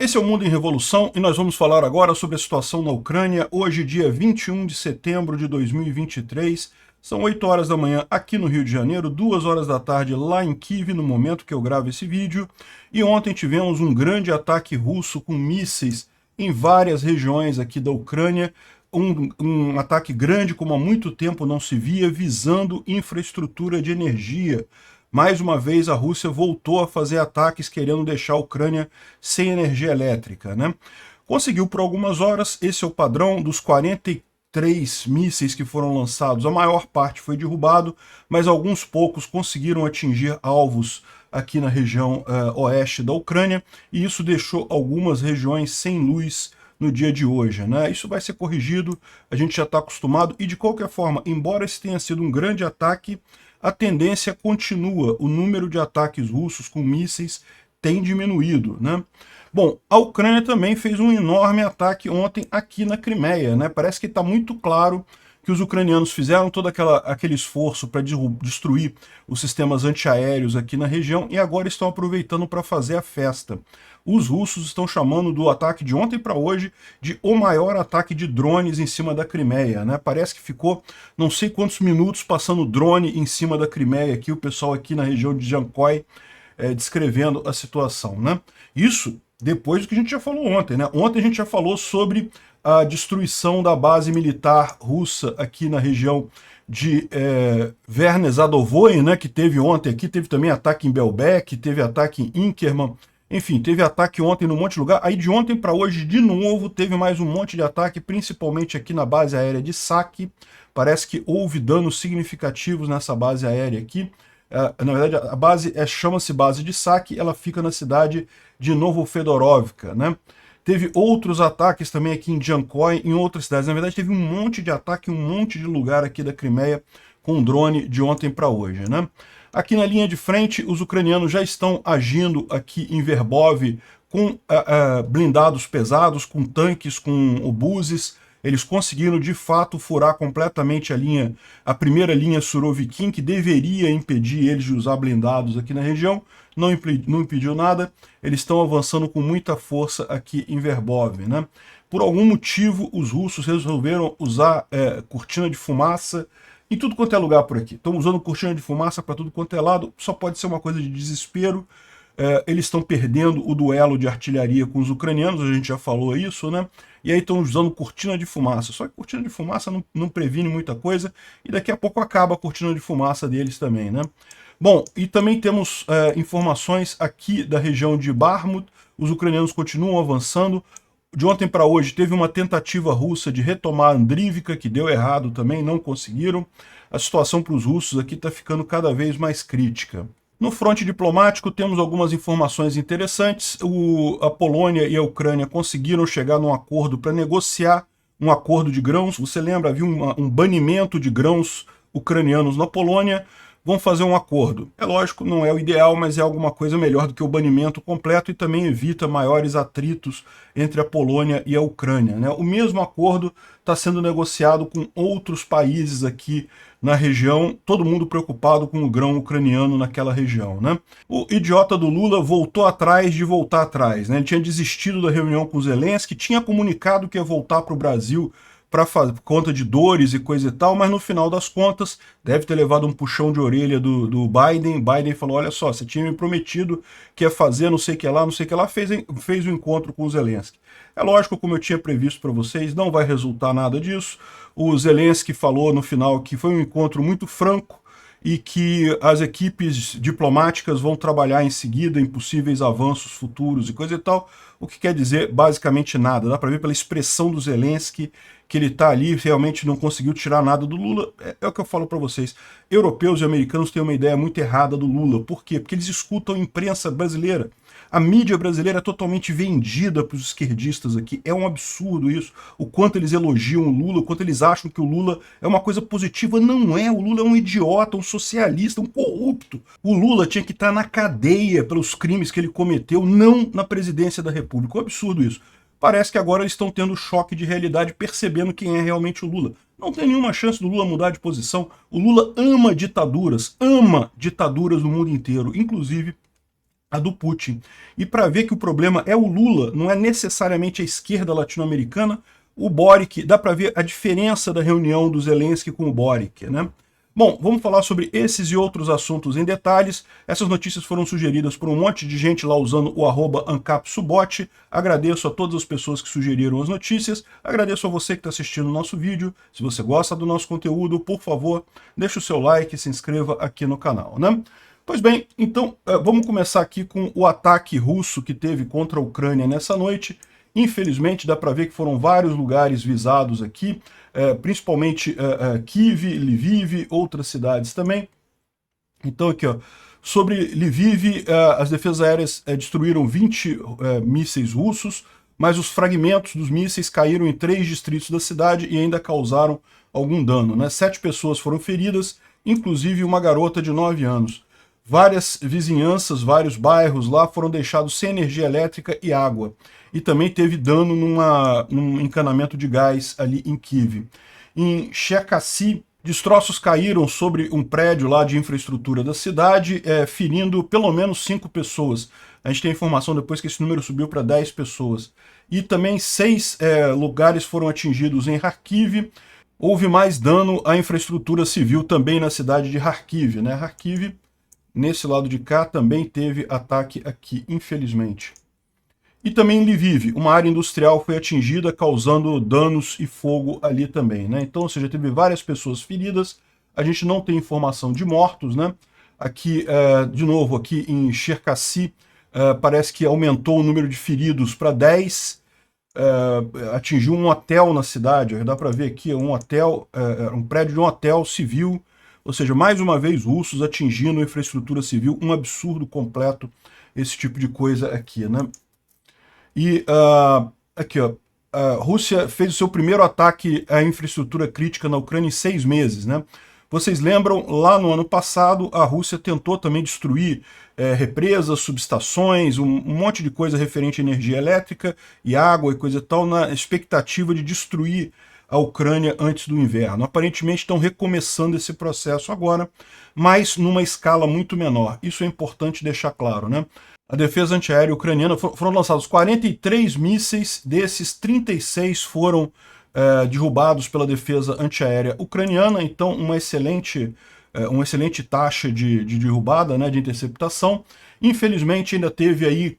Esse é o Mundo em Revolução e nós vamos falar agora sobre a situação na Ucrânia, hoje dia 21 de setembro de 2023, são 8 horas da manhã aqui no Rio de Janeiro, 2 horas da tarde lá em Kiev, no momento que eu gravo esse vídeo, e ontem tivemos um grande ataque russo com mísseis em várias regiões aqui da Ucrânia, um ataque grande como há muito tempo não se via, visando infraestrutura de energia. Mais uma vez a Rússia voltou a fazer ataques querendo deixar a Ucrânia sem energia elétrica, né? Conseguiu por algumas horas, esse é o padrão dos 43 mísseis que foram lançados, a maior parte foi derrubado, mas alguns poucos conseguiram atingir alvos aqui na região oeste da Ucrânia, e isso deixou algumas regiões sem luz no dia de hoje, né? Isso vai ser corrigido, a gente já está acostumado, e de qualquer forma, embora esse tenha sido um grande ataque, a tendência continua, o número de ataques russos com mísseis tem diminuído, né? Bom, a Ucrânia também fez um enorme ataque ontem aqui na Crimeia, né? Parece que está muito claro que os ucranianos fizeram todo aquele esforço para destruir os sistemas antiaéreos aqui na região e agora estão aproveitando para fazer a festa. Os russos estão chamando do ataque de ontem para hoje de o maior ataque de drones em cima da Crimeia, né? Parece que ficou não sei quantos minutos passando drone em cima da Crimeia aqui, o pessoal aqui na região de Jankoy descrevendo a situação, né? Isso depois do que a gente já falou ontem, né? Ontem a gente já falou sobre a destruição da base militar russa aqui na região de Vernes-Zadovoy, né, que teve ontem aqui, teve também ataque em Belbek, teve ataque em Inkerman, enfim, teve ataque ontem num monte de lugar. Aí de ontem para hoje, de novo, teve mais um monte de ataque, principalmente aqui na base aérea de Saki. Parece que houve danos significativos nessa base aérea aqui. Na verdade, a base chama-se base de Saki, ela fica na cidade de Novofedorovka, né? Teve outros ataques também aqui em Jankoy, em outras cidades. Na verdade, teve um monte de ataque em um monte de lugar aqui da Crimeia com drone de ontem para hoje, né? Aqui na linha de frente, os ucranianos já estão agindo aqui em Verbov com blindados pesados, com tanques, com obuses. Eles conseguiram, de fato, furar completamente a primeira linha Surovikin, que deveria impedir eles de usar blindados aqui na região. Não impediu nada. Eles estão avançando com muita força aqui em Verbov, né? Por algum motivo, os russos resolveram usar cortina de fumaça em tudo quanto é lugar por aqui. Estão usando cortina de fumaça para tudo quanto é lado. Só pode ser uma coisa de desespero. Eles estão perdendo o duelo de artilharia com os ucranianos, a gente já falou isso, né? E aí estão usando cortina de fumaça. Só que cortina de fumaça não previne muita coisa, e daqui a pouco acaba a cortina de fumaça deles também, né? Bom, e também temos informações aqui da região de Bakhmut. Os ucranianos continuam avançando. De ontem para hoje teve uma tentativa russa de retomar Andrivka, que deu errado também, não conseguiram. A situação para os russos aqui está ficando cada vez mais crítica. No fronte diplomático temos algumas informações interessantes. A Polônia e a Ucrânia conseguiram chegar num acordo para negociar um acordo de grãos. Você lembra, havia um banimento de grãos ucranianos na Polônia. Vão fazer um acordo. É lógico, não é o ideal, mas é alguma coisa melhor do que o banimento completo e também evita maiores atritos entre a Polônia e a Ucrânia, né? O mesmo acordo está sendo negociado com outros países aqui na região, todo mundo preocupado com o grão ucraniano naquela região, né? O idiota do Lula voltou atrás de voltar atrás, né? Ele tinha desistido da reunião com Zelensky, tinha comunicado que ia voltar para o Brasil para conta de dores e coisa e tal, mas no final das contas deve ter levado um puxão de orelha do Biden. Biden falou, olha só, você tinha me prometido que ia fazer não sei o que lá, não sei o que lá, fez o encontro com o Zelensky. É lógico, como eu tinha previsto para vocês, não vai resultar nada disso. O Zelensky falou no final que foi um encontro muito franco e que as equipes diplomáticas vão trabalhar em seguida em possíveis avanços futuros e coisa e tal, o que quer dizer basicamente nada. Dá para ver pela expressão do Zelensky que ele está ali, realmente não conseguiu tirar nada do Lula. É o que eu falo para vocês. Europeus e americanos têm uma ideia muito errada do Lula. Por quê? Porque eles escutam a imprensa brasileira. A mídia brasileira é totalmente vendida para os esquerdistas aqui. É um absurdo isso. O quanto eles elogiam o Lula, o quanto eles acham que o Lula é uma coisa positiva. Não é. O Lula é um idiota, um socialista, um corrupto. O Lula tinha que estar na cadeia pelos crimes que ele cometeu, não na presidência da República. É um absurdo isso. Parece que agora eles estão tendo choque de realidade, percebendo quem é realmente o Lula. Não tem nenhuma chance do Lula mudar de posição. O Lula ama ditaduras no mundo inteiro, inclusive a do Putin. E para ver que o problema é o Lula, não é necessariamente a esquerda latino-americana, o Boric, dá para ver a diferença da reunião do Zelensky com o Boric, né? Bom, vamos falar sobre esses e outros assuntos em detalhes. Essas notícias foram sugeridas por um monte de gente lá usando o @ancapsubot. Agradeço a todas as pessoas que sugeriram as notícias. Agradeço a você que está assistindo o nosso vídeo. Se você gosta do nosso conteúdo, por favor, deixe o seu like e se inscreva aqui no canal, né? Pois bem, então vamos começar aqui com o ataque russo que teve contra a Ucrânia nessa noite. Infelizmente, dá para ver que foram vários lugares visados aqui, principalmente Kiev, Lviv, outras cidades também. Então aqui, ó, sobre Lviv, as defesas aéreas destruíram 20 mísseis russos, mas os fragmentos dos mísseis caíram em 3 distritos da cidade e ainda causaram algum dano, né? 7 pessoas foram feridas, inclusive uma garota de 9 anos. Várias vizinhanças, vários bairros lá foram deixados sem energia elétrica e água. E também teve dano num encanamento de gás ali em Kiev. Em Cherkasy, destroços caíram sobre um prédio lá de infraestrutura da cidade, ferindo pelo menos 5 pessoas. A gente tem informação depois que esse número subiu para 10 pessoas. E também 6 lugares foram atingidos em Kharkiv. Houve mais dano à infraestrutura civil também na cidade de Kharkiv, né? Kharkiv, nesse lado de cá, também teve ataque aqui, infelizmente. E também em Lviv, uma área industrial foi atingida, causando danos e fogo ali também, né? Então, ou seja, teve várias pessoas feridas, a gente não tem informação de mortos, né? Aqui, de novo, aqui em Cherkasy, parece que aumentou o número de feridos para 10, atingiu um hotel na cidade, dá para ver aqui, um hotel, um prédio de um hotel civil, ou seja, mais uma vez russos atingindo a infraestrutura civil, um absurdo completo esse tipo de coisa aqui, né? E aqui, ó, a Rússia fez o seu primeiro ataque à infraestrutura crítica na Ucrânia em 6 meses, né? Vocês lembram, lá no ano passado, a Rússia tentou também destruir represas, subestações, um monte de coisa referente à energia elétrica e água e coisa e tal, na expectativa de destruir a Ucrânia antes do inverno. Aparentemente estão recomeçando esse processo agora, mas numa escala muito menor. Isso é importante deixar claro, né? A defesa antiaérea ucraniana, foram lançados 43 mísseis, desses 36 foram derrubados pela defesa antiaérea ucraniana, então uma excelente taxa de derrubada, né, de interceptação. Infelizmente ainda teve aí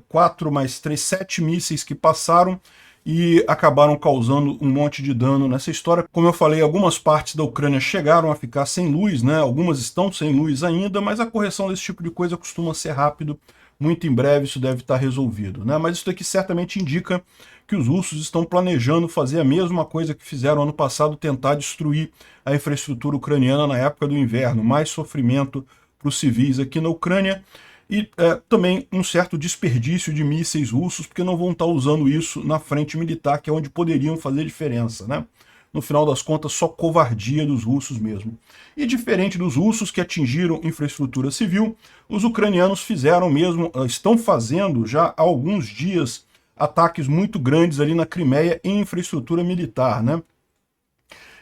4 mais 3, 7 mísseis que passaram e acabaram causando um monte de dano nessa história. Como eu falei, algumas partes da Ucrânia chegaram a ficar sem luz, né? Algumas estão sem luz ainda, mas a correção desse tipo de coisa costuma ser rápido. Muito em breve isso deve estar resolvido, né? Mas isso aqui certamente indica que os russos estão planejando fazer a mesma coisa que fizeram ano passado, tentar destruir a infraestrutura ucraniana na época do inverno. Mais sofrimento para os civis aqui na Ucrânia. E também um certo desperdício de mísseis russos, porque não vão estar usando isso na frente militar, que é onde poderiam fazer diferença, né? No final das contas, só covardia dos russos mesmo. E diferente dos russos que atingiram infraestrutura civil, os ucranianos fizeram mesmo, estão fazendo já há alguns dias, ataques muito grandes ali na Crimeia em infraestrutura militar, né?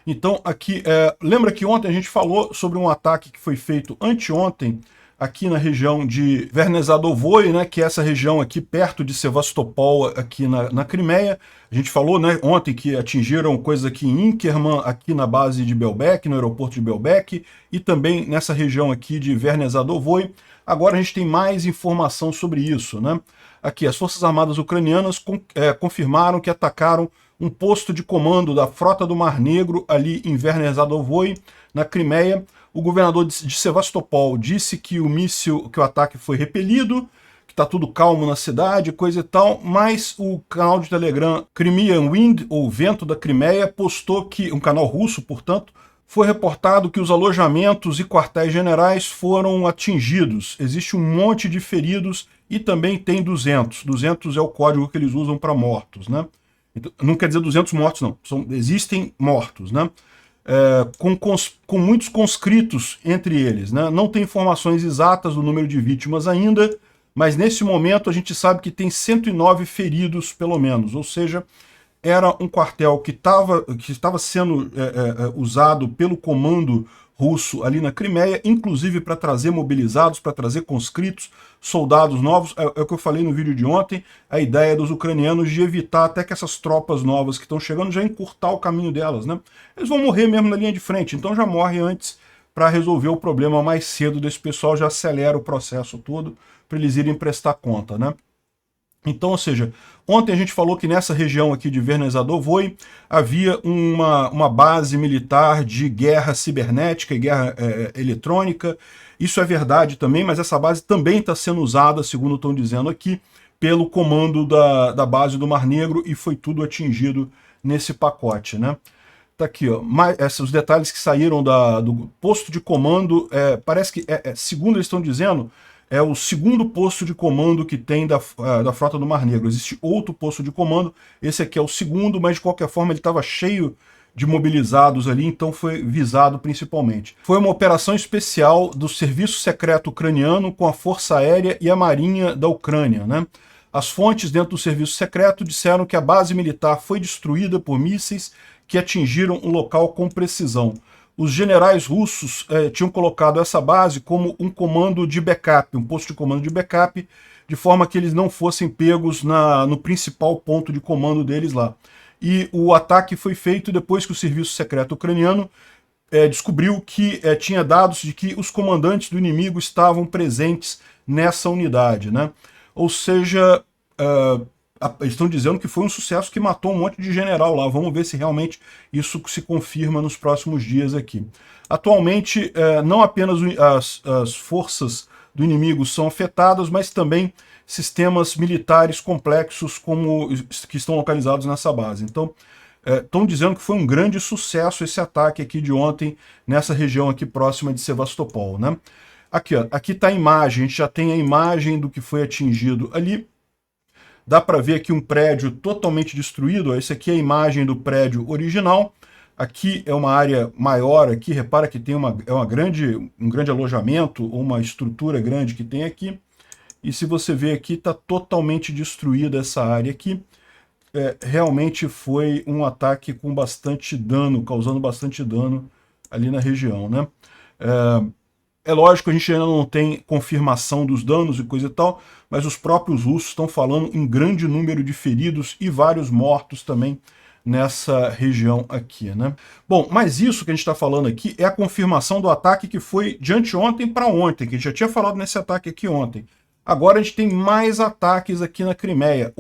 Então aqui, lembra que ontem a gente falou sobre um ataque que foi feito anteontem, aqui na região de Vernezadovoy, né, que é essa região aqui perto de Sevastopol, aqui na Crimeia. A gente falou, né, ontem que atingiram coisas aqui em Inkerman, aqui na base de Belbek, no aeroporto de Belbek, e também nessa região aqui de Vernezadovoy. Agora a gente tem mais informação sobre isso, né? Aqui, as Forças Armadas Ucranianas confirmaram que atacaram um posto de comando da Frota do Mar Negro ali em Vernezadovoy, na Crimeia. O governador de Sevastopol disse que o ataque foi repelido, que está tudo calmo na cidade, coisa e tal, mas o canal de Telegram Crimean Wind, ou Vento da Crimeia, postou que, um canal russo, portanto, foi reportado que os alojamentos e quartéis generais foram atingidos. Existe um monte de feridos e também tem 200. 200 é o código que eles usam para mortos, né? Então, não quer dizer 200 mortos, não. Existem mortos, né? Com muitos conscritos entre eles, né? Não tem informações exatas do número de vítimas ainda, mas nesse momento a gente sabe que tem 109 feridos, pelo menos, ou seja, era um quartel que estava sendo usado pelo comando russo ali na Crimeia, inclusive para trazer mobilizados, para trazer conscritos, soldados novos. É o que eu falei no vídeo de ontem, a ideia dos ucranianos de evitar até que essas tropas novas que estão chegando já encurtar o caminho delas, né? Eles vão morrer mesmo na linha de frente, então já morre antes para resolver o problema mais cedo desse pessoal, já acelera o processo todo para eles irem prestar conta, né? Então, ou seja, ontem a gente falou que nessa região aqui de Vernaizadovoi havia uma base militar de guerra cibernética e guerra eletrônica. Isso é verdade também, mas essa base também está sendo usada, segundo estão dizendo aqui, pelo comando da base do Mar Negro, e foi tudo atingido nesse pacote, né? Tá aqui, ó, os detalhes que saíram do posto de comando, parece que, segundo eles estão dizendo, é o segundo posto de comando que tem da Frota do Mar Negro. Existe outro posto de comando, esse aqui é o segundo, mas de qualquer forma ele estava cheio de mobilizados ali, então foi visado principalmente. Foi uma operação especial do Serviço Secreto Ucraniano com a Força Aérea e a Marinha da Ucrânia, né? As fontes dentro do Serviço Secreto disseram que a base militar foi destruída por mísseis que atingiram o local com precisão. Os generais russos tinham colocado essa base como um comando de backup, um posto de comando de backup, de forma que eles não fossem pegos no principal ponto de comando deles lá. E o ataque foi feito depois que o Serviço Secreto Ucraniano descobriu que tinha dados de que os comandantes do inimigo estavam presentes nessa unidade, né? Ou seja, eles estão dizendo que foi um sucesso que matou um monte de general lá. Vamos ver se realmente isso se confirma nos próximos dias aqui. Atualmente, não apenas as forças do inimigo são afetadas, mas também sistemas militares complexos que estão localizados nessa base. Então, estão dizendo que foi um grande sucesso esse ataque aqui de ontem, nessa região aqui próxima de Sevastopol, né? Aqui, ó, aqui está a imagem, a gente já tem a imagem do que foi atingido ali. Dá para ver aqui um prédio totalmente destruído. Esse aqui é a imagem do prédio original. Aqui é uma área maior, aqui repara que tem um grande alojamento, uma estrutura grande que tem aqui. E se você ver aqui, está totalmente destruída essa área aqui. Realmente foi um ataque com bastante dano, causando bastante dano ali na região, né? É lógico, a gente ainda não tem confirmação dos danos e coisa e tal, mas os próprios russos estão falando em grande número de feridos e vários mortos também nessa região aqui, né? Bom, mas isso que a gente está falando aqui é a confirmação do ataque que foi de anteontem para ontem, que a gente já tinha falado nesse ataque aqui ontem. Agora a gente tem mais ataques aqui na Crimeia.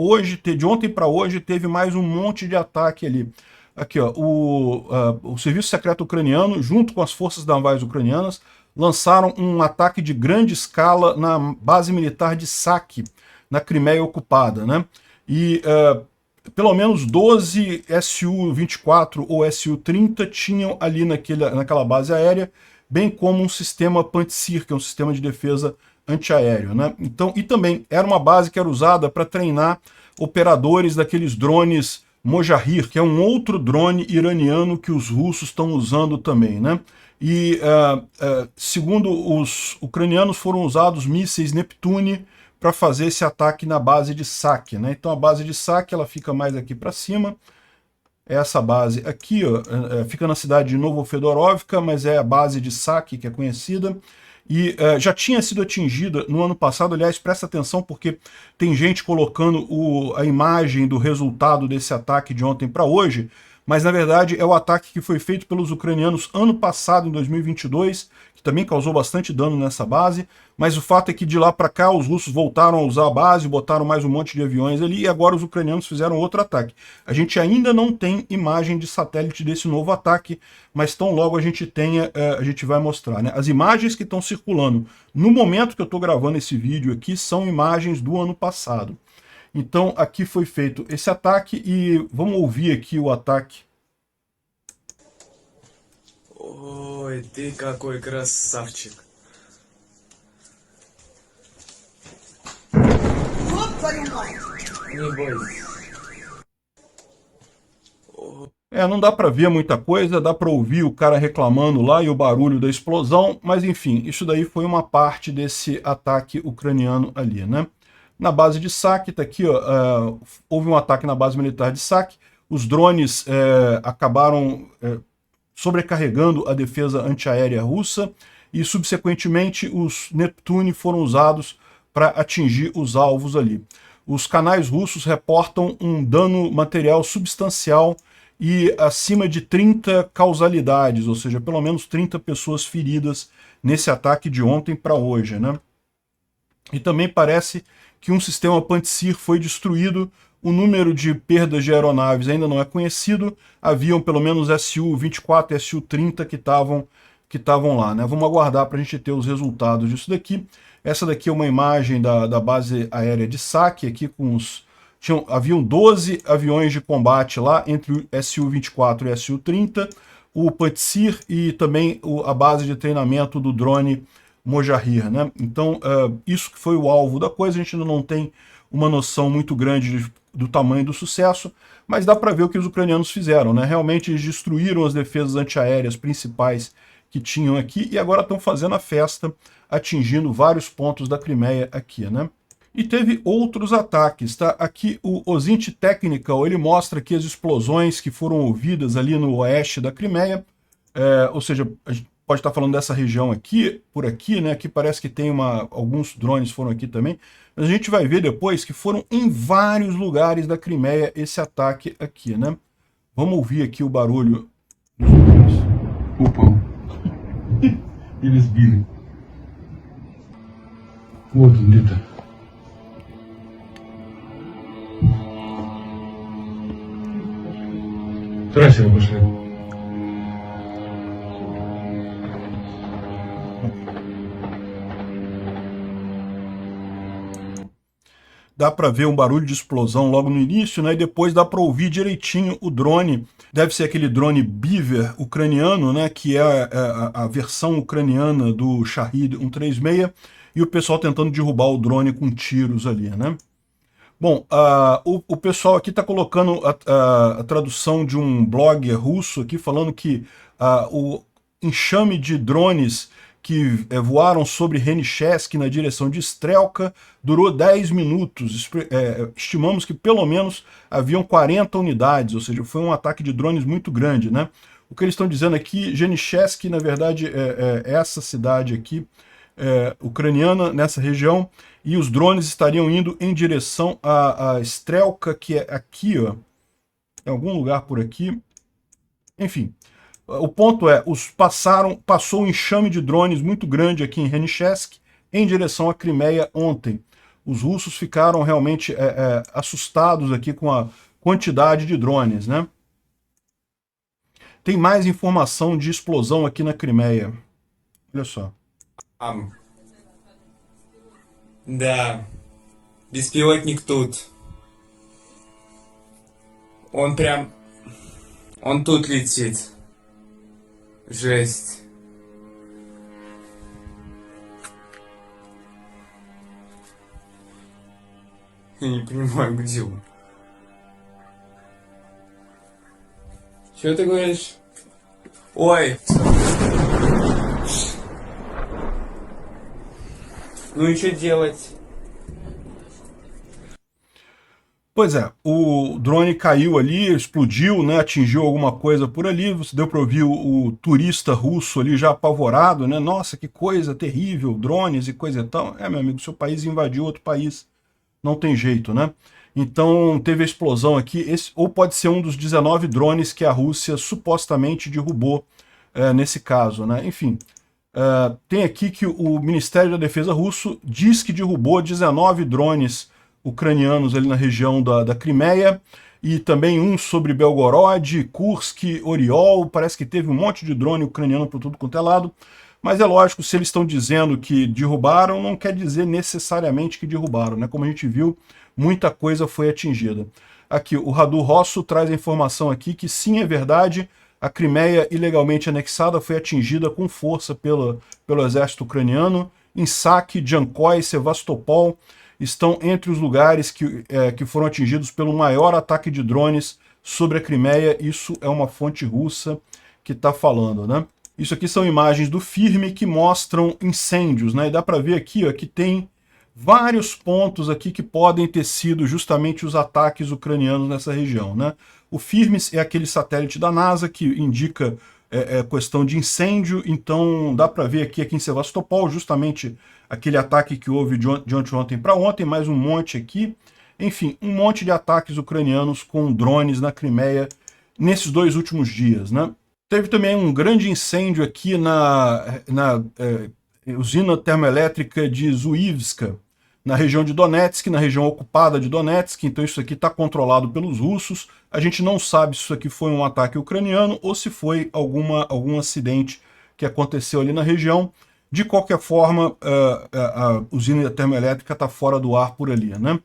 De ontem para hoje teve mais um monte de ataque ali. Aqui, ó, o Serviço Secreto Ucraniano, junto com as forças navais ucranianas, lançaram um ataque de grande escala na base militar de Saki, na Crimeia ocupada, né? E pelo menos 12 Su-24 ou Su-30 tinham ali naquela base aérea, bem como um sistema Pantsir, que é um sistema de defesa antiaéreo, né? Então, e também era uma base que era usada para treinar operadores daqueles drones Mojahir, que é um outro drone iraniano que os russos estão usando também, né? E, segundo os ucranianos, foram usados mísseis Neptune para fazer esse ataque na base de Saki, né? Então a base de Saki, ela fica mais aqui para cima. Essa base aqui, ó, fica na cidade de Novofedorovka, mas é a base de Saki que é conhecida. E já tinha sido atingida no ano passado. Aliás, presta atenção porque tem gente colocando a imagem do resultado desse ataque de ontem para hoje, mas na verdade é o ataque que foi feito pelos ucranianos ano passado, em 2022, que também causou bastante dano nessa base, mas o fato é que de lá para cá os russos voltaram a usar a base, botaram mais um monte de aviões ali, e agora os ucranianos fizeram outro ataque. A gente ainda não tem imagem de satélite desse novo ataque, mas tão logo a gente tenha, a gente vai mostrar, né? As imagens que estão circulando no momento que eu estou gravando esse vídeo aqui são imagens do ano passado. Então aqui foi feito esse ataque e vamos ouvir aqui o ataque. Ой, ты какой красавчик. Не бойся. Não dá para ver muita coisa, dá para ouvir o cara reclamando lá e o barulho da explosão, mas enfim, isso daí foi uma parte desse ataque ucraniano ali, né? Na base de Saki, tá aqui, ó, houve um ataque na base militar de Saki. os drones acabaram sobrecarregando a defesa antiaérea russa e, subsequentemente, os Neptune foram usados para atingir os alvos ali. Os canais russos reportam um dano material substancial e acima de 30 causalidades, ou seja, pelo menos 30 pessoas feridas nesse ataque de ontem para hoje, né? E também parece que um sistema Pantsir foi destruído. O número de perdas de aeronaves ainda não é conhecido. Haviam pelo menos Su-24 e Su-30 que estavam lá, né? Vamos aguardar para a gente ter os resultados disso daqui. Essa daqui é uma imagem da base aérea de Saki, aqui com haviam 12 aviões de combate lá, entre o Su-24 e Su-30, o Pantsir e também a base de treinamento do drone Mojahir, né? Então, isso que foi o alvo da coisa. A gente ainda não tem uma noção muito grande do tamanho do sucesso, mas dá para ver o que os ucranianos fizeram, né? Realmente eles destruíram as defesas antiaéreas principais que tinham aqui e agora estão fazendo a festa, atingindo vários pontos da Crimeia aqui, né? E teve outros ataques, tá? Aqui o Ozint Technical, ele mostra aqui as explosões que foram ouvidas ali no oeste da Crimeia, ou seja, a gente pode estar falando dessa região aqui, por aqui, né? Aqui parece que tem alguns drones foram aqui também, mas a gente vai ver depois que foram em vários lugares da Crimeia esse ataque aqui, né? Vamos ouvir aqui o barulho dos drones. Opa! Eles viram. Вот он где-то. Трассе обошли. Dá para ver um barulho de explosão logo no início, né? E depois dá para ouvir direitinho o drone. Deve ser aquele drone Beaver ucraniano, né? Que é a versão ucraniana do Shahed 136. E o pessoal tentando derrubar o drone com tiros ali, né? Bom, o pessoal aqui está colocando a tradução de um blog russo aqui, falando que o enxame de drones que voaram sobre Renichesk na direção de Strelka durou 10 minutos. Estimamos que pelo menos haviam 40 unidades, ou seja, foi um ataque de drones muito grande, né? O que eles estão dizendo aqui, Renichesk, na verdade, é essa cidade aqui, ucraniana, nessa região, e os drones estariam indo em direção a Strelka, que é aqui, ó, em algum lugar por aqui. Enfim, o ponto é, passou um enxame de drones muito grande aqui em Renichesk em direção à Crimeia ontem. Os russos ficaram realmente assustados aqui com a quantidade de drones, né? Tem mais informação de explosão aqui na Crimeia. Olha só. Да, беспилотник тут. Он тут летит. Жесть. Я не понимаю, где он. Чё ты говоришь? Ой. Ну и что делать? Pois é, o drone caiu ali, explodiu, né, atingiu alguma coisa por ali, você deu para ouvir o turista russo ali já apavorado, né, nossa, que coisa terrível, drones e coisa e tal. Meu amigo, seu país invadiu outro país, não tem jeito, né? Então teve a explosão aqui, ou pode ser um dos 19 drones que a Rússia supostamente derrubou nesse caso, né? Enfim, tem aqui que o Ministério da Defesa russo diz que derrubou 19 drones ucranianos ali na região da Crimeia, e também um sobre Belgorod, Kursk, Oriol. Parece que teve um monte de drone ucraniano por tudo quanto é lado, mas é lógico, se eles estão dizendo que derrubaram, não quer dizer necessariamente que derrubaram, né? Como a gente viu, muita coisa foi atingida. Aqui, o Radu Rosso traz a informação aqui que sim, é verdade, a Crimeia ilegalmente anexada foi atingida com força pelo exército ucraniano. Em Saki, Jankoy, Sevastopol estão entre os lugares que foram atingidos pelo maior ataque de drones sobre a Crimeia. Isso é uma fonte russa que está falando, né? Isso aqui são imagens do Firme que mostram incêndios, né? E dá para ver aqui, ó, que tem vários pontos aqui que podem ter sido justamente os ataques ucranianos nessa região, né? O Firmes é aquele satélite da NASA que indica questão de incêndio, então dá para ver aqui em Sevastopol, justamente aquele ataque que houve de ontem para ontem, mais um monte aqui. Enfim, um monte de ataques ucranianos com drones na Crimeia nesses 2 últimos dias, né? Teve também um grande incêndio aqui na usina termoelétrica de Zuivska, na região de Donetsk, na região ocupada de Donetsk, então isso aqui está controlado pelos russos. A gente não sabe se isso aqui foi um ataque ucraniano ou se foi algum acidente que aconteceu ali na região. De qualquer forma, a usina termoelétrica está fora do ar por ali, né?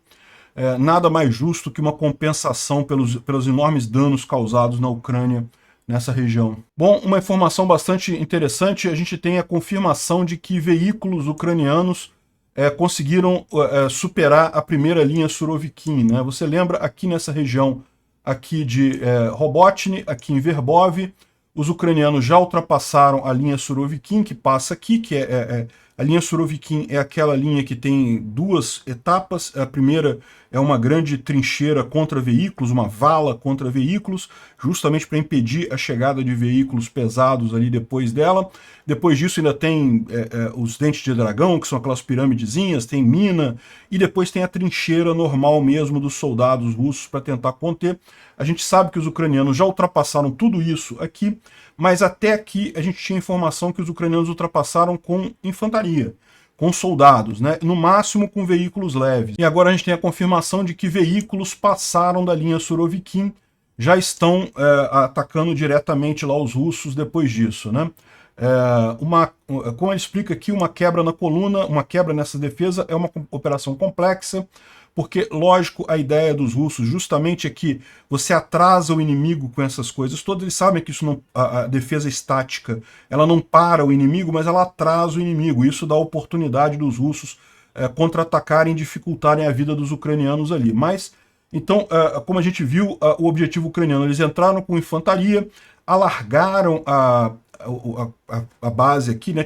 Nada mais justo que uma compensação pelos enormes danos causados na Ucrânia nessa região. Bom, uma informação bastante interessante, a gente tem a confirmação de que veículos ucranianos conseguiram superar a primeira linha Surovikin, né? Você lembra aqui nessa região aqui de Robotny, aqui em Verbov, os ucranianos já ultrapassaram a linha Surovikin, que passa aqui, que a linha Surovikin é aquela linha que tem 2 etapas. A primeira é uma grande trincheira contra veículos, uma vala contra veículos, justamente para impedir a chegada de veículos pesados ali depois dela. Depois disso ainda tem os dentes de dragão, que são aquelas piramidezinhas, tem mina, e depois tem a trincheira normal mesmo dos soldados russos para tentar conter. A gente sabe que os ucranianos já ultrapassaram tudo isso aqui, mas até aqui a gente tinha informação que os ucranianos ultrapassaram com infantaria, com soldados, né? No máximo com veículos leves. E agora a gente tem a confirmação de que veículos passaram da linha Surovikin, já estão atacando diretamente lá os russos depois disso, né? Como ele explica aqui, uma quebra na coluna, uma quebra nessa defesa é uma operação complexa, porque, lógico, a ideia dos russos justamente é que você atrasa o inimigo com essas coisas todas. Eles sabem que isso não, a defesa estática, ela não para o inimigo, mas ela atrasa o inimigo. Isso dá oportunidade dos russos contra-atacarem e dificultarem a vida dos ucranianos ali. Mas, então, como a gente viu, o objetivo ucraniano, eles entraram com infantaria, alargaram a base aqui, né,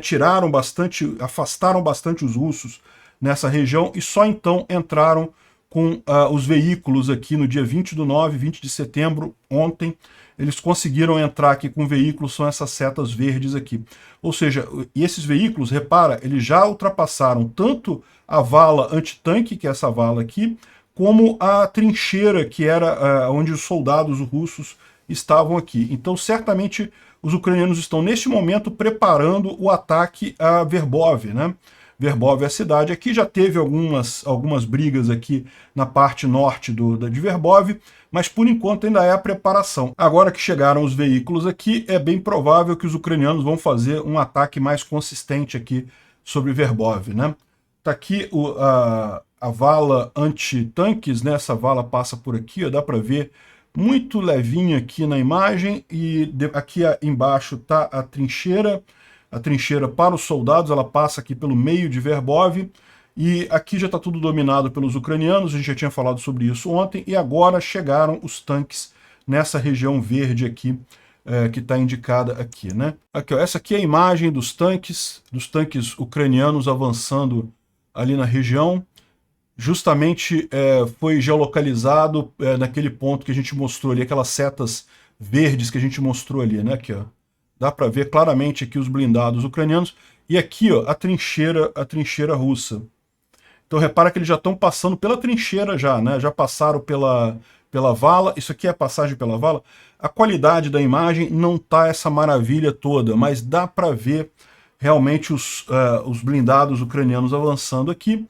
afastaram bastante os russos nessa região e só então entraram com os veículos aqui no dia 20/9, 20 de setembro, ontem. Eles conseguiram entrar aqui com veículos, são essas setas verdes aqui. Ou seja, e esses veículos, repara, eles já ultrapassaram tanto a vala antitanque, que é essa vala aqui, como a trincheira, que era onde os soldados russos estavam aqui. Então, certamente, os ucranianos estão, neste momento, preparando o ataque a Verbov, né? Verbov é a cidade. Aqui já teve algumas brigas aqui na parte norte de Verbov, mas por enquanto ainda é a preparação. Agora que chegaram os veículos aqui, é bem provável que os ucranianos vão fazer um ataque mais consistente aqui sobre Verbov, né? Tá aqui a vala anti-tanques, né? Essa vala passa por aqui, ó, dá para ver muito levinho aqui na imagem, e aqui embaixo tá a trincheira para os soldados, ela passa aqui pelo meio de Verbov, e aqui já está tudo dominado pelos ucranianos, a gente já tinha falado sobre isso ontem, e agora chegaram os tanques nessa região verde aqui, que está indicada aqui, né? Aqui, ó, essa aqui é a imagem dos tanques ucranianos avançando ali na região. Justamente foi geolocalizado naquele ponto que a gente mostrou ali, aquelas setas verdes que a gente mostrou ali, né? Aqui, ó. Dá para ver claramente aqui os blindados ucranianos. E aqui, ó, a trincheira russa. Então repara que eles já estão passando pela trincheira já, né? Já passaram pela vala. Isso aqui é a passagem pela vala. A qualidade da imagem não tá essa maravilha toda, mas dá para ver realmente os blindados ucranianos avançando aqui.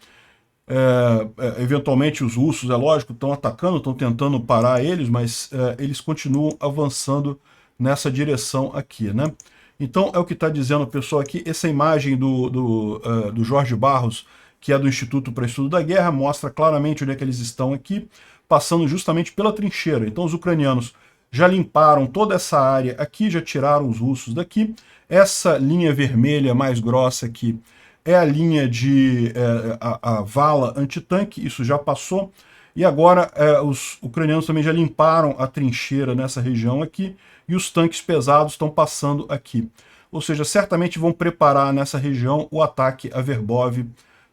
Eventualmente os russos, é lógico, estão atacando, estão tentando parar eles, mas eles continuam avançando nessa direção aqui, né? Então é o que está dizendo o pessoal aqui. Essa imagem do Jorge Barros, que é do Instituto para Estudo da Guerra, mostra claramente onde é que eles estão aqui, passando justamente pela trincheira. Então os ucranianos já limparam toda essa área aqui, já tiraram os russos daqui. Essa linha vermelha mais grossa aqui é a linha de a vala antitanque, isso já passou. E agora os ucranianos também já limparam a trincheira nessa região aqui, e os tanques pesados estão passando aqui. Ou seja, certamente vão preparar nessa região o ataque a Verbov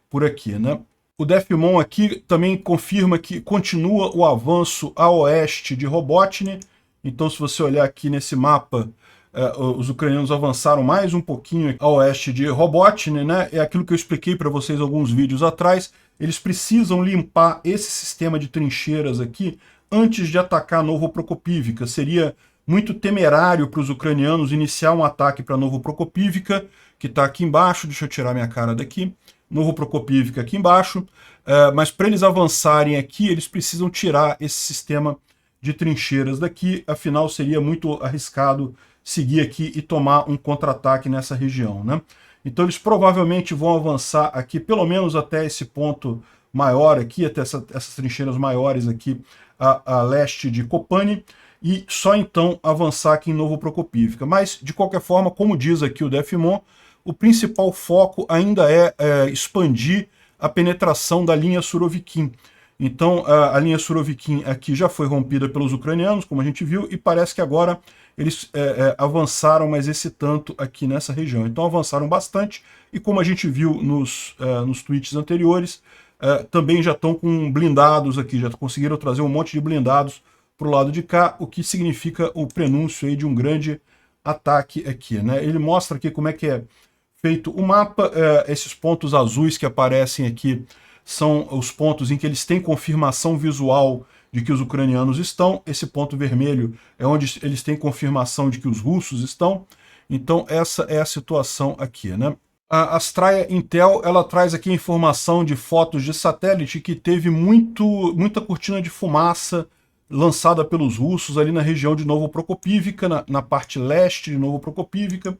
por aqui, né? O DefMon aqui também confirma que continua o avanço a oeste de Robotny. Então, se você olhar aqui nesse mapa, os ucranianos avançaram mais um pouquinho a oeste de Robotny, né? É aquilo que eu expliquei para vocês alguns vídeos atrás. Eles precisam limpar esse sistema de trincheiras aqui antes de atacar Novoprokopivka. Seria muito temerário para os ucranianos iniciar um ataque para Novoprokopivka, que está aqui embaixo. Deixa eu tirar minha cara daqui. Novoprokopivka aqui embaixo. Mas para eles avançarem aqui, eles precisam tirar esse sistema de trincheiras daqui. Afinal, seria muito arriscado seguir aqui e tomar um contra-ataque nessa região, né? Então eles provavelmente vão avançar aqui, pelo menos até esse ponto maior aqui, até essas trincheiras maiores aqui a leste de Kopani, e só então avançar aqui em Novoprokopivka. Mas, de qualquer forma, como diz aqui o DefMon, o principal foco ainda é expandir a penetração da linha Surovikin. Então, a linha Surovikin aqui já foi rompida pelos ucranianos, como a gente viu, e parece que agora eles avançaram mais esse tanto aqui nessa região. Então avançaram bastante, e como a gente viu nos tweets anteriores, também já estão com blindados aqui, já conseguiram trazer um monte de blindados para o lado de cá, o que significa o prenúncio aí de um grande ataque aqui, né? Ele mostra aqui como é que é feito o mapa. Esses pontos azuis que aparecem aqui são os pontos em que eles têm confirmação visual de que os ucranianos estão. Esse ponto vermelho é onde eles têm confirmação de que os russos estão. Então essa é a situação aqui, né? A Astraia Intel, ela traz aqui informação de fotos de satélite que teve muita cortina de fumaça lançada pelos russos ali na região de Novoprokopivka, na parte leste de Novoprokopivka.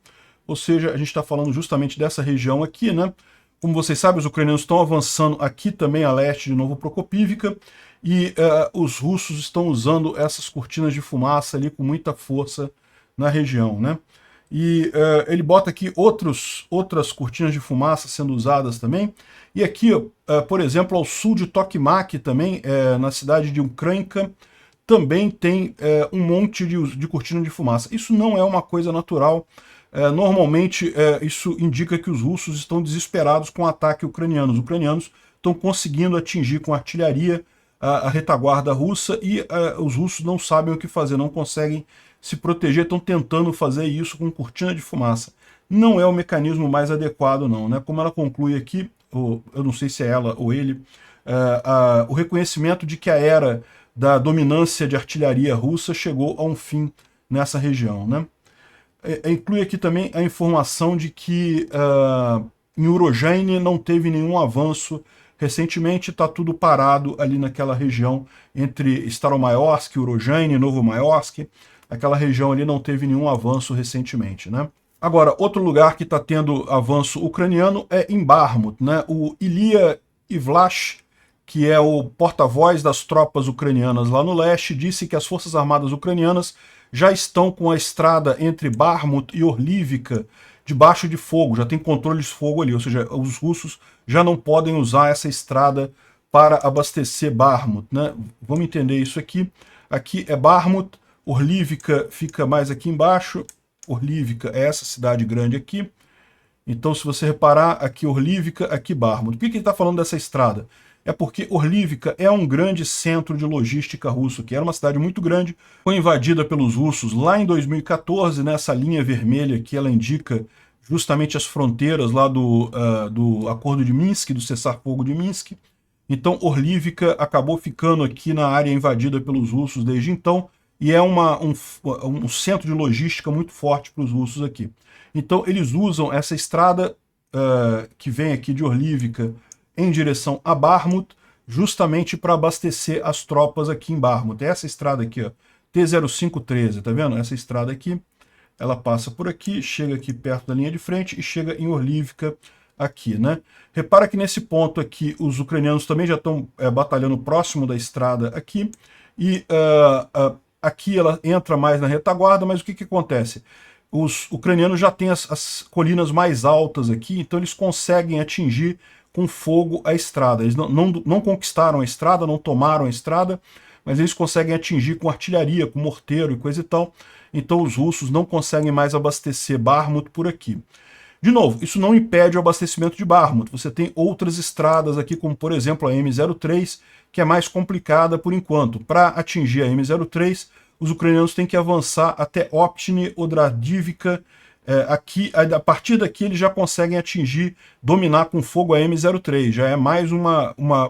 Ou seja, a gente está falando justamente dessa região aqui, né? Como vocês sabem, os ucranianos estão avançando aqui também a leste de Novoprokopivka, e os russos estão usando essas cortinas de fumaça ali com muita força na região, né? E ele bota aqui outras cortinas de fumaça sendo usadas também. E aqui, por exemplo, ao sul de Tokmak também, na cidade de Ukrainka, também tem um monte de cortina de fumaça. Isso não é uma coisa natural. Normalmente isso indica que os russos estão desesperados com o ataque ucraniano. Os ucranianos estão conseguindo atingir com artilharia a retaguarda russa, e os russos não sabem o que fazer, não conseguem se proteger, estão tentando fazer isso com cortina de fumaça. Não é o mecanismo mais adequado não, né? Como ela conclui aqui, eu não sei se é ela ou ele, o reconhecimento de que a era da dominância de artilharia russa chegou a um fim nessa região, né? Inclui aqui também a informação de que em Urozhaine não teve nenhum avanço recentemente, está tudo parado ali naquela região entre Staromayorsk, Urozhaine, Novomayorsk. Aquela região ali não teve nenhum avanço recentemente, né? Agora, outro lugar que está tendo avanço ucraniano é em Bakhmut, né? O Ilya Ivlash, que é o porta-voz das tropas ucranianas lá no leste, disse que as forças armadas ucranianas já estão com a estrada entre Bakhmut e Orlivka debaixo de fogo, já tem controle de fogo ali, ou seja, os russos já não podem usar essa estrada para abastecer Bakhmut, né? Vamos entender isso aqui. Aqui é Bakhmut, Orlivka fica mais aqui embaixo, Orlivka é essa cidade grande aqui. Então, se você reparar, aqui Orlivka, aqui Bakhmut. Por que ele está falando dessa estrada? É porque Orlivka é um grande centro de logística russo, que era uma cidade muito grande, foi invadida pelos russos lá em 2014, nessa linha vermelha que ela indica justamente as fronteiras lá do Acordo de Minsk, do cessar-fogo de Minsk. Então Orlivka acabou ficando aqui na área invadida pelos russos desde então, e é um centro de logística muito forte para os russos aqui. Então eles usam essa estrada que vem aqui de Orlivka em direção a Bakhmut, justamente para abastecer as tropas aqui em Bakhmut. É essa estrada aqui, ó, T0513, tá vendo? Essa estrada aqui, ela passa por aqui, chega aqui perto da linha de frente e chega em Orlivka aqui, né? Repara que nesse ponto aqui, os ucranianos também já estão batalhando próximo da estrada aqui, e aqui ela entra mais na retaguarda, mas o que acontece? Os ucranianos já têm as colinas mais altas aqui, então eles conseguem atingir com fogo a estrada. Eles não conquistaram a estrada, não tomaram a estrada, mas eles conseguem atingir com artilharia, com morteiro e coisa e tal. Então os russos não conseguem mais abastecer Bakhmut por aqui. De novo, isso não impede o abastecimento de Bakhmut. Você tem outras estradas aqui, como por exemplo a M03, que é mais complicada por enquanto. Para atingir a M03, os ucranianos têm que avançar até Optiny, Odradivka. Aqui, a partir daqui eles já conseguem atingir, dominar com fogo a M03. Já é mais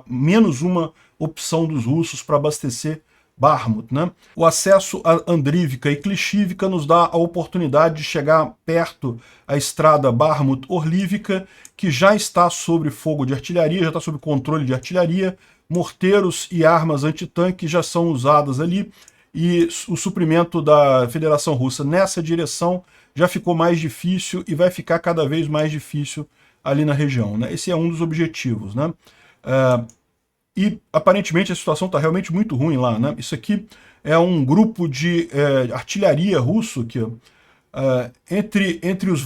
menos uma opção dos russos para abastecer Bakhmut, né? O acesso a Andrivka e Klishivka nos dá a oportunidade de chegar perto à estrada Bakhmut-Orlivka, que já está sob fogo de artilharia, já está sob controle de artilharia, morteiros e armas antitanque já são usadas ali, e o suprimento da Federação Russa nessa direção já ficou mais difícil e vai ficar cada vez mais difícil ali na região, né? Esse é um dos objetivos, né? E aparentemente a situação está realmente muito ruim lá, né? Isso aqui é um grupo de artilharia russo que, entre as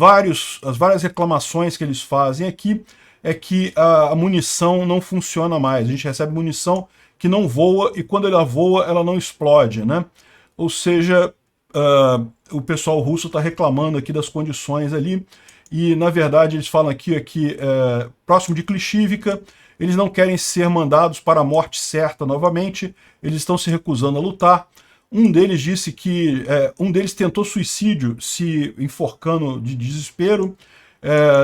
várias reclamações que eles fazem aqui, é que a munição não funciona mais. A gente recebe munição que não voa e quando ela voa, ela não explode, né? Ou seja, o pessoal russo está reclamando aqui das condições ali e, na verdade, eles falam aqui próximo de Klishivka, eles não querem ser mandados para a morte certa novamente, eles estão se recusando a lutar. Um deles disse que um deles tentou suicídio, se enforcando de desespero.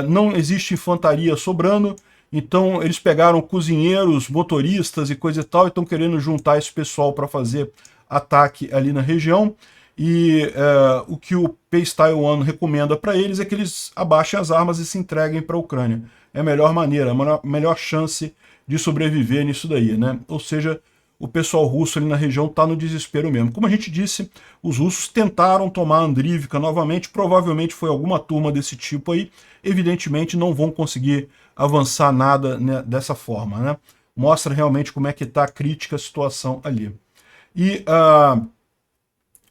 Não existe infantaria sobrando, então eles pegaram cozinheiros, motoristas e coisa e tal, e estão querendo juntar esse pessoal para fazer ataque ali na região. E o que o Peace Taiwan recomenda para eles é que eles abaixem as armas e se entreguem para a Ucrânia. É a melhor maneira, a melhor chance de sobreviver nisso daí, né? Ou seja, o pessoal russo ali na região está no desespero mesmo. Como a gente disse, os russos tentaram tomar Andrivka novamente, provavelmente foi alguma turma desse tipo aí, evidentemente não vão conseguir avançar nada, né, dessa forma, né? Mostra realmente como é que está crítica a situação ali. E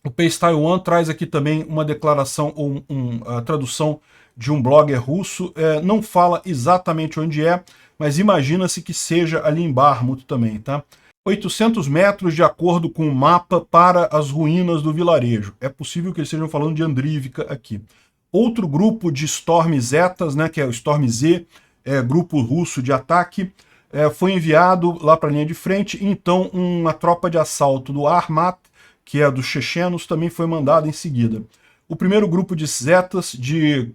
o Peace Taiwan traz aqui também uma declaração, ou a tradução de um blogger russo, não fala exatamente onde é, mas imagina-se que seja ali em Bakhmut também, tá? 800 metros de acordo com o mapa para as ruínas do vilarejo. É possível que eles estejam falando de Andrivka aqui. Outro grupo de Storm Zetas, né, que é o Storm Z, grupo russo de ataque, foi enviado lá para a linha de frente, e então uma tropa de assalto do Armat, que é dos chechenos, também foi mandada em seguida. O primeiro grupo de Zetas, de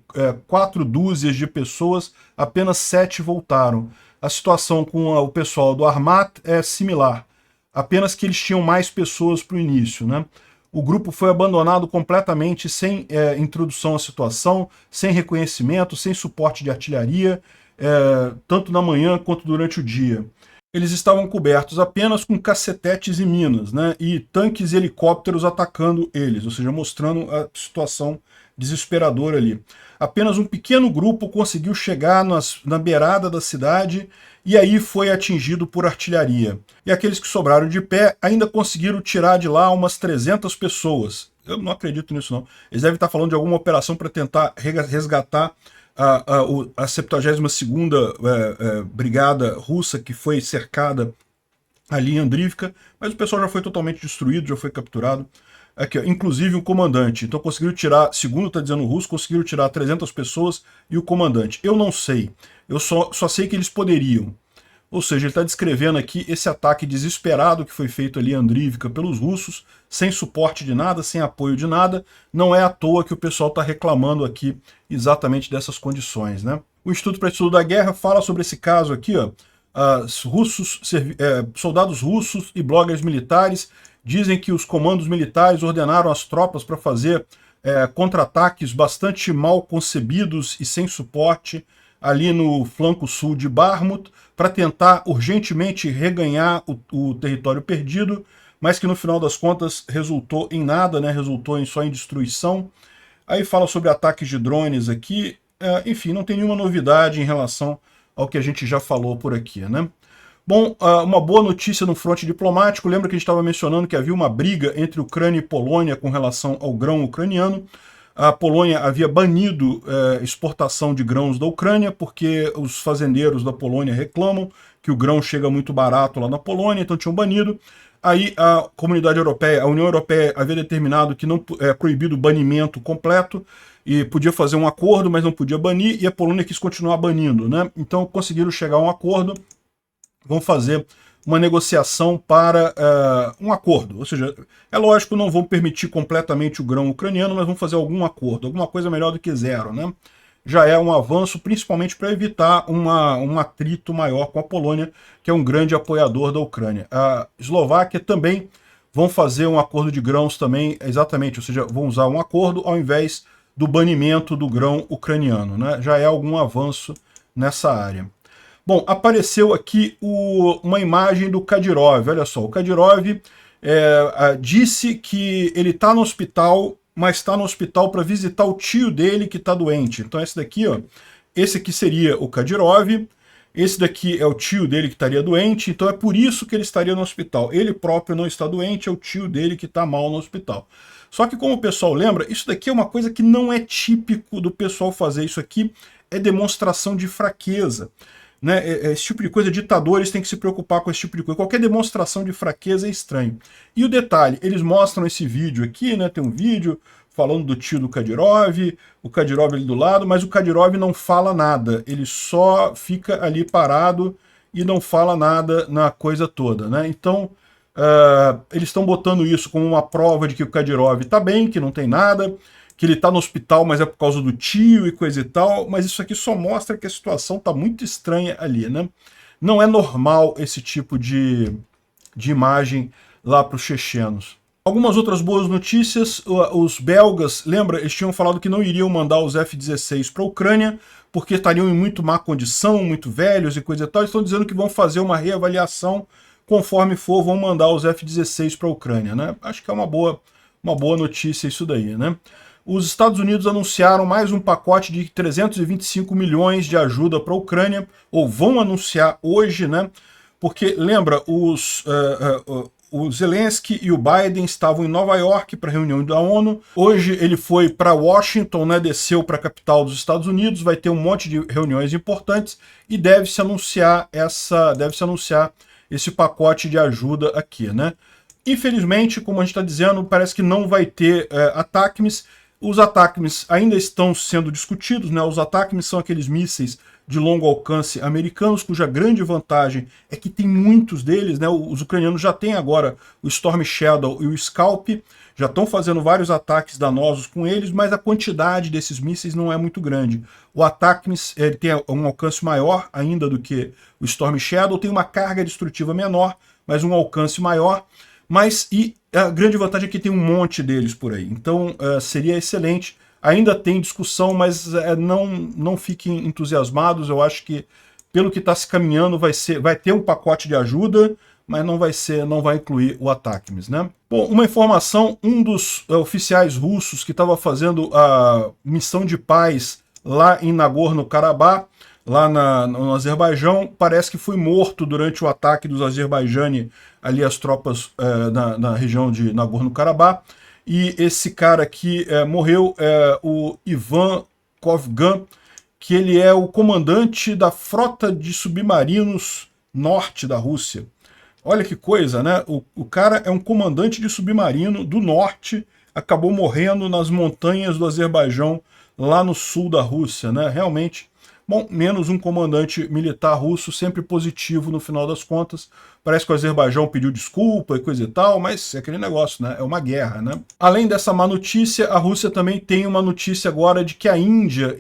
4 dúzias de pessoas, apenas 7 voltaram. A situação com o pessoal do Armat é similar, apenas que eles tinham mais pessoas para o início, né? O grupo foi abandonado completamente, sem introdução à situação, sem reconhecimento, sem suporte de artilharia, tanto na manhã quanto durante o dia. Eles estavam cobertos apenas com cacetetes e minas, né, e tanques e helicópteros atacando eles, ou seja, mostrando a situação desesperadora ali. Apenas um pequeno grupo conseguiu chegar na beirada da cidade e aí foi atingido por artilharia. E aqueles que sobraram de pé ainda conseguiram tirar de lá umas 300 pessoas. Eu não acredito nisso não. Eles devem estar falando de alguma operação para tentar resgatar a 72ª Brigada Russa, que foi cercada ali em Andrivka, mas o pessoal já foi totalmente destruído, já foi capturado. Aqui, ó, inclusive o comandante. Então conseguiram tirar, segundo está dizendo o russo, conseguiram tirar 300 pessoas e o comandante. Eu não sei, eu só sei que eles poderiam. Ou seja, ele está descrevendo aqui esse ataque desesperado que foi feito ali em Andrivka pelos russos, sem suporte de nada, sem apoio de nada. Não é à toa que o pessoal está reclamando aqui exatamente dessas condições, né? O Instituto para Estudo da Guerra fala sobre esse caso aqui, ó. Soldados russos e bloggers militares dizem que os comandos militares ordenaram as tropas para fazer contra-ataques bastante mal concebidos e sem suporte ali no flanco sul de Bakhmut, para tentar urgentemente reganhar o território perdido, mas que no final das contas resultou em nada, né? Resultou só em destruição. Aí fala sobre ataques de drones aqui, enfim, não tem nenhuma novidade em relação ao que a gente já falou por aqui, né? Bom, uma boa notícia no fronte diplomático, lembra que a gente estava mencionando que havia uma briga entre Ucrânia e Polônia com relação ao grão ucraniano. A Polônia havia banido exportação de grãos da Ucrânia, porque os fazendeiros da Polônia reclamam que o grão chega muito barato lá na Polônia, então tinham banido. Aí a comunidade europeia, a União Europeia havia determinado que não é proibido o banimento completo, e podia fazer um acordo, mas não podia banir, e a Polônia quis continuar banindo, né? Então conseguiram chegar a um acordo, vão fazer uma negociação para um acordo. Ou seja, é lógico, não vão permitir completamente o grão ucraniano, mas vão fazer algum acordo, alguma coisa melhor do que zero, né? Já é um avanço, principalmente para evitar um atrito maior com a Polônia, que é um grande apoiador da Ucrânia. A Eslováquia também vão fazer um acordo de grãos também, exatamente, ou seja, vão usar um acordo ao invés do banimento do grão ucraniano, né? Já é algum avanço nessa área. Bom, apareceu aqui uma imagem do Kadyrov. Olha só, o Kadyrov disse que ele está no hospital, mas está no hospital para visitar o tio dele que está doente. Então esse daqui, ó, esse aqui seria o Kadyrov, esse daqui é o tio dele que estaria doente, então é por isso que ele estaria no hospital. Ele próprio não está doente, é o tio dele que está mal no hospital. Só que como o pessoal lembra, isso daqui é uma coisa que não é típico do pessoal fazer. Isso aqui é demonstração de fraqueza. Né? Esse tipo de coisa, ditadores têm que se preocupar com esse tipo de coisa. Qualquer demonstração de fraqueza é estranho. E o detalhe, eles mostram esse vídeo aqui, né? Tem um vídeo falando do tio do Kadyrov, o Kadyrov ali do lado, mas o Kadyrov não fala nada. Ele só fica ali parado e não fala nada na coisa toda, né? Então, eles estão botando isso como uma prova de que o Kadyrov está bem, que não tem nada, que ele está no hospital, mas é por causa do tio e coisa e tal, mas isso aqui só mostra que a situação está muito estranha ali, né? Não é normal esse tipo de imagem lá para os chechenos. Algumas outras boas notícias, os belgas, lembra, eles tinham falado que não iriam mandar os F-16 para a Ucrânia, porque estariam em muito má condição, muito velhos e coisa e tal, estão dizendo que vão fazer uma reavaliação, conforme for, vão mandar os F-16 para a Ucrânia, né? Acho que é uma boa notícia isso daí, né? Os Estados Unidos anunciaram mais um pacote de 325 milhões de ajuda para a Ucrânia, ou vão anunciar hoje, né? Porque, lembra, o Zelensky e o Biden estavam em Nova York para a reunião da ONU. Hoje ele foi para Washington, né, desceu para a capital dos Estados Unidos, vai ter um monte de reuniões importantes e deve-se anunciar esse pacote de ajuda aqui, né? Infelizmente, como a gente está dizendo, parece que não vai ter ATACMS. Os ATACMS ainda estão sendo discutidos, né? Os ATACMS são aqueles mísseis de longo alcance americanos, cuja grande vantagem é que tem muitos deles, né? Os ucranianos já têm agora o Storm Shadow e o Scalp, já estão fazendo vários ataques danosos com eles, mas a quantidade desses mísseis não é muito grande. O ATACMS tem um alcance maior ainda do que o Storm Shadow, tem uma carga destrutiva menor, mas um alcance maior. E a grande vantagem é que tem um monte deles por aí. Então seria excelente. Ainda tem discussão, mas não fiquem entusiasmados. Eu acho que, pelo que está se caminhando, vai ter um pacote de ajuda, mas não vai incluir o ATACMS, né? Bom, uma informação, um dos oficiais russos que estava fazendo a missão de paz lá em Nagorno-Karabakh, lá no Azerbaijão, parece que foi morto durante o ataque dos Azerbaijani, ali as tropas na região de Nagorno-Karabakh, e esse cara aqui morreu, o Ivan Kovgan, que ele é o comandante da frota de submarinos norte da Rússia. Olha que coisa, né? O cara é um comandante de submarino do norte, acabou morrendo nas montanhas do Azerbaijão, lá no sul da Rússia, né? Realmente, bom, menos um comandante militar russo, sempre positivo no final das contas. Parece que o Azerbaijão pediu desculpa e coisa e tal, mas é aquele negócio, né? É uma guerra, né? Além dessa má notícia, a Rússia também tem uma notícia agora de que a Índia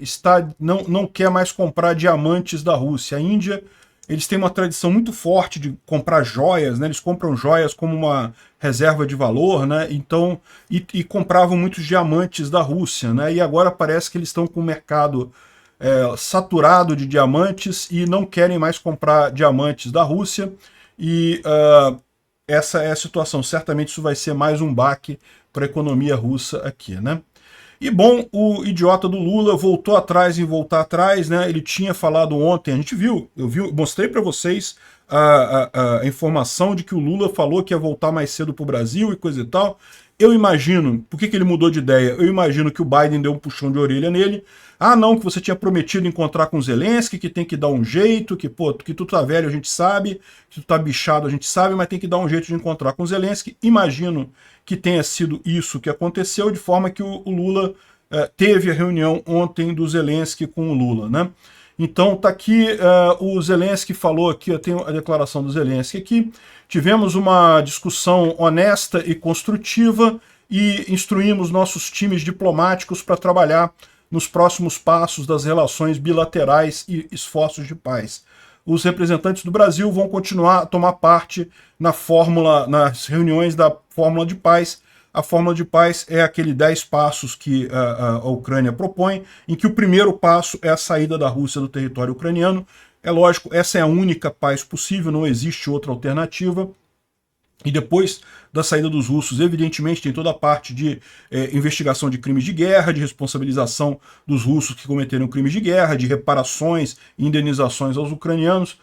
não quer mais comprar diamantes da Rússia. A Índia, eles têm uma tradição muito forte de comprar joias, né? Eles compram joias como uma reserva de valor, né? Então, e compravam muitos diamantes da Rússia, né? E agora parece que eles estão com o mercado saturado de diamantes e não querem mais comprar diamantes da Rússia. E essa é a situação. Certamente isso vai ser mais um baque para a economia russa aqui, né? E bom, o idiota do Lula voltou atrás em voltar atrás, né? Ele tinha falado ontem, a gente viu, mostrei para vocês a informação de que o Lula falou que ia voltar mais cedo para o Brasil e coisa e tal. Eu imagino, por que ele mudou de ideia? Eu imagino que o Biden deu um puxão de orelha nele. Ah, não, que você tinha prometido encontrar com o Zelensky, que tem que dar um jeito, que, pô, que tu tá velho, a gente sabe, que tu tá bichado, a gente sabe, mas tem que dar um jeito de encontrar com o Zelensky. Imagino que tenha sido isso que aconteceu, de forma que o Lula teve a reunião ontem do Zelensky com o Lula, né? Então tá aqui, o Zelensky falou aqui, eu tenho a declaração do Zelensky aqui, tivemos uma discussão honesta e construtiva e instruímos nossos times diplomáticos para trabalhar nos próximos passos das relações bilaterais e esforços de paz. Os representantes do Brasil vão continuar a tomar parte nas reuniões da Fórmula de Paz. A Fórmula de Paz é aquele 10 passos que a Ucrânia propõe, em que o primeiro passo é a saída da Rússia do território ucraniano. É lógico, essa é a única paz possível, não existe outra alternativa. E depois da saída dos russos, evidentemente, tem toda a parte de investigação de crimes de guerra, de responsabilização dos russos que cometeram crimes de guerra, de reparações e indenizações aos ucranianos.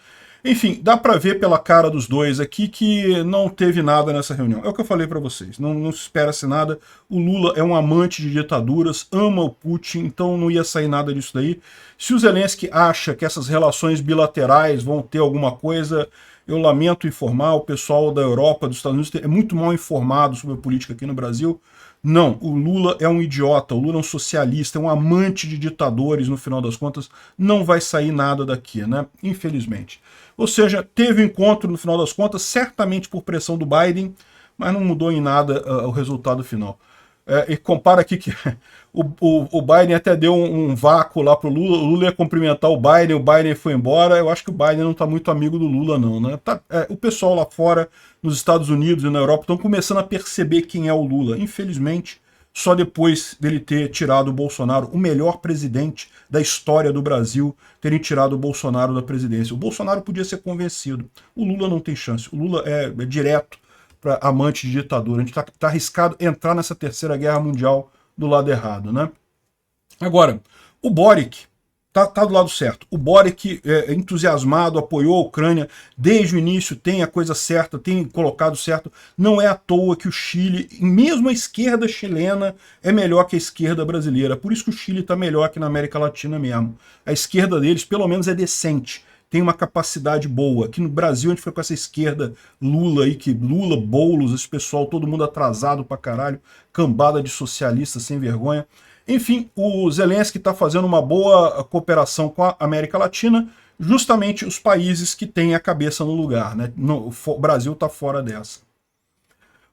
Enfim, dá para ver pela cara dos dois aqui que não teve nada nessa reunião. É o que eu falei para vocês, não se espera-se nada. O Lula é um amante de ditaduras, ama o Putin, então não ia sair nada disso daí. Se o Zelensky acha que essas relações bilaterais vão ter alguma coisa, eu lamento informar, o pessoal da Europa, dos Estados Unidos, é muito mal informado sobre a política aqui no Brasil. Não, o Lula é um idiota, o Lula é um socialista, é um amante de ditadores, no final das contas, não vai sair nada daqui, né? Infelizmente. Ou seja, teve encontro, no final das contas, certamente por pressão do Biden, mas não mudou em nada o resultado final. E compara aqui que o Biden até deu um vácuo lá pro Lula, o Lula ia cumprimentar o Biden foi embora. Eu acho que o Biden não tá muito amigo do Lula não, né? O pessoal lá fora, nos Estados Unidos e na Europa, estão começando a perceber quem é o Lula. Infelizmente, só depois dele ter tirado o Bolsonaro, o melhor presidente da história do Brasil, terem tirado o Bolsonaro da presidência. O Bolsonaro podia ser convencido. O Lula não tem chance. O Lula é direto para amante de ditadura. A gente tá arriscado entrar nessa terceira guerra mundial do lado errado, né? Agora, o Boric tá do lado certo. O Boric é entusiasmado, apoiou a Ucrânia desde o início, tem a coisa certa, tem colocado certo. Não é à toa que o Chile, mesmo a esquerda chilena, é melhor que a esquerda brasileira. Por isso que o Chile está melhor que na América Latina mesmo. A esquerda deles, pelo menos, é decente. Tem uma capacidade boa. Aqui no Brasil a gente foi com essa esquerda Lula aí, que Lula, Boulos, esse pessoal, todo mundo atrasado pra caralho, cambada de socialistas sem vergonha. Enfim, o Zelensky está fazendo uma boa cooperação com a América Latina, justamente os países que têm a cabeça no lugar, né? O Brasil está fora dessa.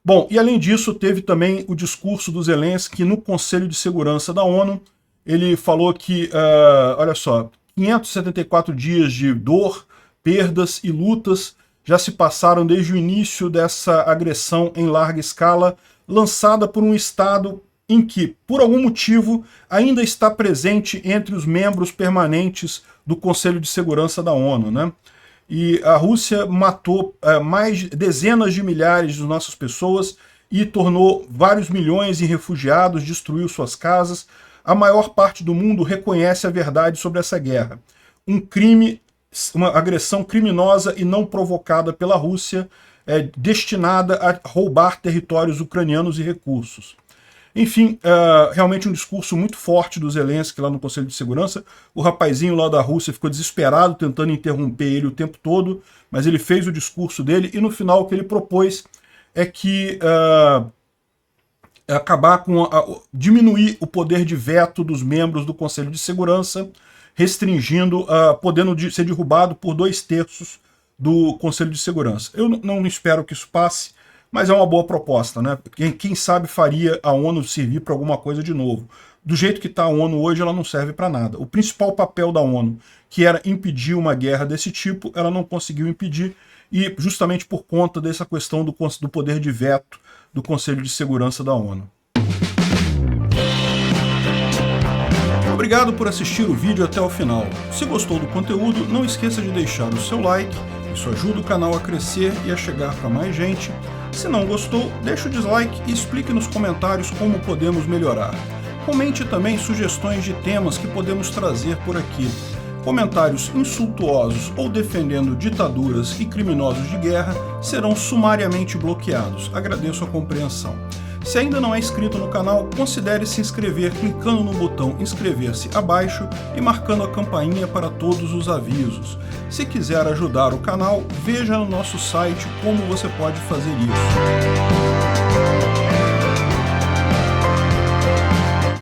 Bom, e além disso, teve também o discurso do Zelensky no Conselho de Segurança da ONU. Ele falou que, olha só, 574 dias de dor, perdas e lutas já se passaram desde o início dessa agressão em larga escala, lançada por um Estado em que, por algum motivo, ainda está presente entre os membros permanentes do Conselho de Segurança da ONU, né? E a Rússia matou dezenas de milhares de nossas pessoas e tornou vários milhões em refugiados, destruiu suas casas. A maior parte do mundo reconhece a verdade sobre essa guerra. Um crime, uma agressão criminosa e não provocada pela Rússia, destinada a roubar territórios ucranianos e recursos. Enfim, realmente um discurso muito forte do Zelensky lá no Conselho de Segurança. O rapazinho lá da Rússia ficou desesperado, tentando interromper ele o tempo todo, mas ele fez o discurso dele e no final o que ele propôs é que acabar com diminuir o poder de veto dos membros do Conselho de Segurança, restringindo, podendo ser derrubado por 2/3 do Conselho de Segurança. Eu não espero que isso passe, mas é uma boa proposta, né? Quem sabe faria a ONU servir para alguma coisa de novo. Do jeito que está a ONU hoje, ela não serve para nada. O principal papel da ONU, que era impedir uma guerra desse tipo, ela não conseguiu impedir, e justamente por conta dessa questão do poder de veto do Conselho de Segurança da ONU. Obrigado por assistir o vídeo até o final. Se gostou do conteúdo, não esqueça de deixar o seu like, isso ajuda o canal a crescer e a chegar para mais gente. Se não gostou, deixe o dislike e explique nos comentários como podemos melhorar. Comente também sugestões de temas que podemos trazer por aqui. Comentários insultuosos ou defendendo ditaduras e criminosos de guerra serão sumariamente bloqueados. Agradeço a compreensão. Se ainda não é inscrito no canal, considere se inscrever clicando no botão inscrever-se abaixo e marcando a campainha para todos os avisos. Se quiser ajudar o canal, veja no nosso site como você pode fazer isso.